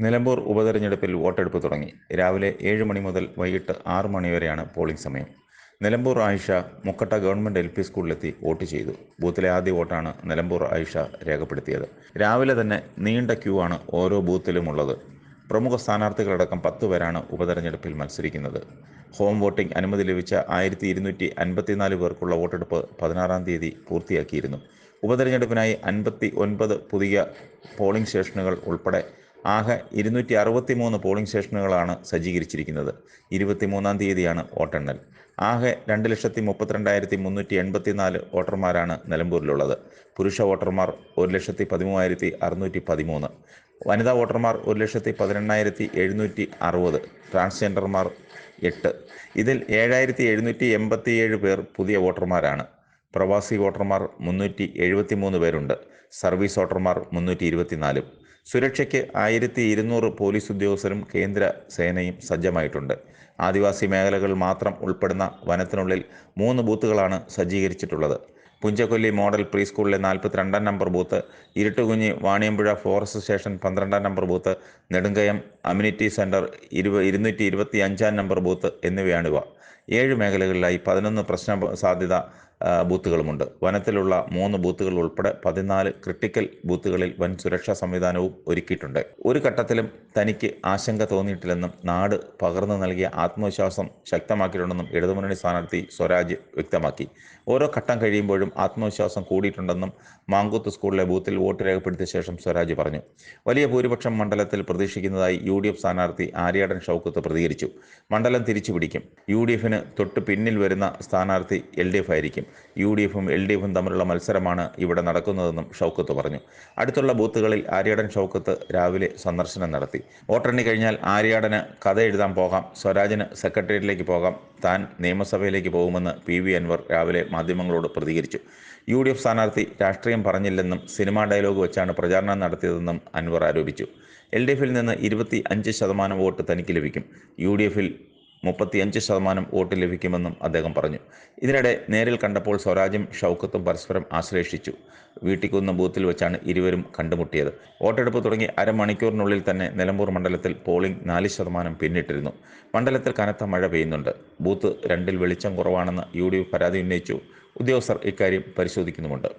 നിലമ്പൂർ ഉപതെരഞ്ഞെടുപ്പിൽ വോട്ടെടുപ്പ് തുടങ്ങി. രാവിലെ 7 മണി മുതൽ വൈകിട്ട് 6 മണി വരെയാണ് പോളിംഗ് സമയം. നിലമ്പൂർ ആയിഷ മുക്കട്ട ഗവൺമെന്റ് LP സ്കൂളിലെത്തി വോട്ട് ചെയ്തു. ബൂത്തിലെ ആദ്യ വോട്ടാണ് നിലമ്പൂർ ആയിഷ രേഖപ്പെടുത്തിയത്. രാവിലെ തന്നെ നീണ്ട ക്യൂ ആണ് ഓരോ ബൂത്തിലുമുള്ളത്. പ്രമുഖ സ്ഥാനാർത്ഥികളടക്കം 10 പേരാണ് ഉപതെരഞ്ഞെടുപ്പിൽ മത്സരിക്കുന്നത്. ഹോം വോട്ടിംഗ് അനുമതി ലഭിച്ച 1254 പേർക്കുള്ള വോട്ടെടുപ്പ് 16-ാം തീയതി പൂർത്തിയാക്കിയിരുന്നു. ഉപതെരഞ്ഞെടുപ്പിനായി 59 പുതിയ പോളിംഗ് സ്റ്റേഷനുകൾ ഉൾപ്പെടെ ആകെ 263 പോളിംഗ് സ്റ്റേഷനുകളാണ് സജ്ജീകരിച്ചിരിക്കുന്നത്. 23-ാം തീയതിയാണ് വോട്ടെണ്ണൽ. ആകെ 2,32,384 വോട്ടർമാരാണ് നിലമ്പൂരിലുള്ളത്. പുരുഷ വോട്ടർമാർ 1,13,613, വനിതാ വോട്ടർമാർ 1,18,760, ട്രാൻസ്ജെൻഡർമാർ 8. ഇതിൽ 7,787 പേർ പുതിയ വോട്ടർമാരാണ്. പ്രവാസി വോട്ടർമാർ 373 പേരുണ്ട്. സർവീസ് വോട്ടർമാർ 324. സുരക്ഷയ്ക്ക് 1200 പോലീസ് ഉദ്യോഗസ്ഥരും കേന്ദ്ര സേനയും സജ്ജമായിട്ടുണ്ട്. ആദിവാസി മേഖലകൾ മാത്രം ഉൾപ്പെടുന്ന വനത്തിനുള്ളിൽ 3 ബൂത്തുകളാണ് സജ്ജീകരിച്ചിട്ടുള്ളത്. പുഞ്ചക്കൊല്ലി മോഡൽ പ്രീ സ്കൂളിലെ 42-ാം number booth, Iruttukunni Vaniyampuzha forest station 12-ാം number booth, Nedunkayam amenity centre 225-ാം നമ്പർ ബൂത്ത് എന്നിവയാണിവ. 7 മേഖലകളിലായി 11 പ്രശ്ന സാധ്യത ബൂത്തുകളുമുണ്ട്. വനത്തിലുള്ള 3 ബൂത്തുകൾ ഉൾപ്പെടെ 14 ക്രിട്ടിക്കൽ ബൂത്തുകളിൽ വൻ സുരക്ഷാ സംവിധാനവും ഒരുക്കിയിട്ടുണ്ട്. ഒരു ഘട്ടത്തിലും തനിക്ക് ആശങ്ക തോന്നിയിട്ടില്ലെന്നും നാട് പകർന്നു നൽകിയ ആത്മവിശ്വാസം ശക്തമാക്കിയിട്ടുണ്ടെന്നും ഇടതുമുന്നണി സ്ഥാനാർത്ഥി സ്വരാജ് വ്യക്തമാക്കി. ഓരോ ഘട്ടം കഴിയുമ്പോഴും ആത്മവിശ്വാസം കൂടിയിട്ടുണ്ടെന്നും മാങ്കൂത്ത് സ്കൂളിലെ ബൂത്തിൽ വോട്ട് രേഖപ്പെടുത്തിയ ശേഷം സ്വരാജ് പറഞ്ഞു. വലിയ ഭൂരിപക്ഷം മണ്ഡലത്തിൽ പ്രതീക്ഷിക്കുന്നതായി UDF സ്ഥാനാർത്ഥി ആര്യാടൻ ഷൗക്കത്ത് പ്രതികരിച്ചു. മണ്ഡലം തിരിച്ചുപിടിക്കും. UDFന് തൊട്ട് പിന്നിൽ വരുന്ന സ്ഥാനാർത്ഥി LDF ആയിരിക്കും. UDFും LDFും തമ്മിലുള്ള മത്സരമാണ് ഇവിടെ നടക്കുന്നതെന്നും ഷൗക്കത്ത് പറഞ്ഞു. അടുത്തുള്ള ബൂത്തുകളിൽ ആര്യാടൻ ഷൗക്കത്ത് രാവിലെ സന്ദർശനം നടത്തി. വോട്ടെണ്ണി കഴിഞ്ഞാൽ ആര്യാടന് കഥ എഴുതാൻ പോകാം, സ്വരാജിന് സെക്രട്ടേറിയറ്റിലേക്ക് പോകാം, താൻ നിയമസഭയിലേക്ക് പോകുമെന്ന് PV അൻവർ രാവിലെ മാധ്യമങ്ങളോട് പ്രതികരിച്ചു. UDF സ്ഥാനാർത്ഥി രാഷ്ട്രീയം പറഞ്ഞില്ലെന്നും സിനിമാ ഡയലോഗ് വെച്ചാണ് പ്രചാരണം നടത്തിയതെന്നും അൻവർ ആരോപിച്ചു. LDFിൽ നിന്ന് 25% വോട്ട് തനിക്ക് ലഭിക്കും. UDFിൽ 35% വോട്ട് ലഭിക്കുമെന്നും അദ്ദേഹം പറഞ്ഞു. ഇതിനിടെ നേരിൽ കണ്ടപ്പോൾ സ്വരാജും ഷൗക്കത്തും പരസ്പരം ആശ്ലേഷിച്ചു. വീട്ടിക്കുന്ന് ബൂത്തിൽ വെച്ചാണ് ഇരുവരും കണ്ടുമുട്ടിയത്. വോട്ടെടുപ്പ് തുടങ്ങി അരമണിക്കൂറിനുള്ളിൽ തന്നെ നിലമ്പൂർ മണ്ഡലത്തിൽ പോളിംഗ് 4% പിന്നിട്ടിരുന്നു. മണ്ഡലത്തിൽ കനത്ത മഴ പെയ്യുന്നുണ്ട്. ബൂത്ത് 2-ൽ വെളിച്ചം കുറവാണെന്ന് UDF പരാതി ഉന്നയിച്ചു. ഉദ്യോഗസ്ഥർ ഇക്കാര്യം പരിശോധിക്കുന്നുമുണ്ട്.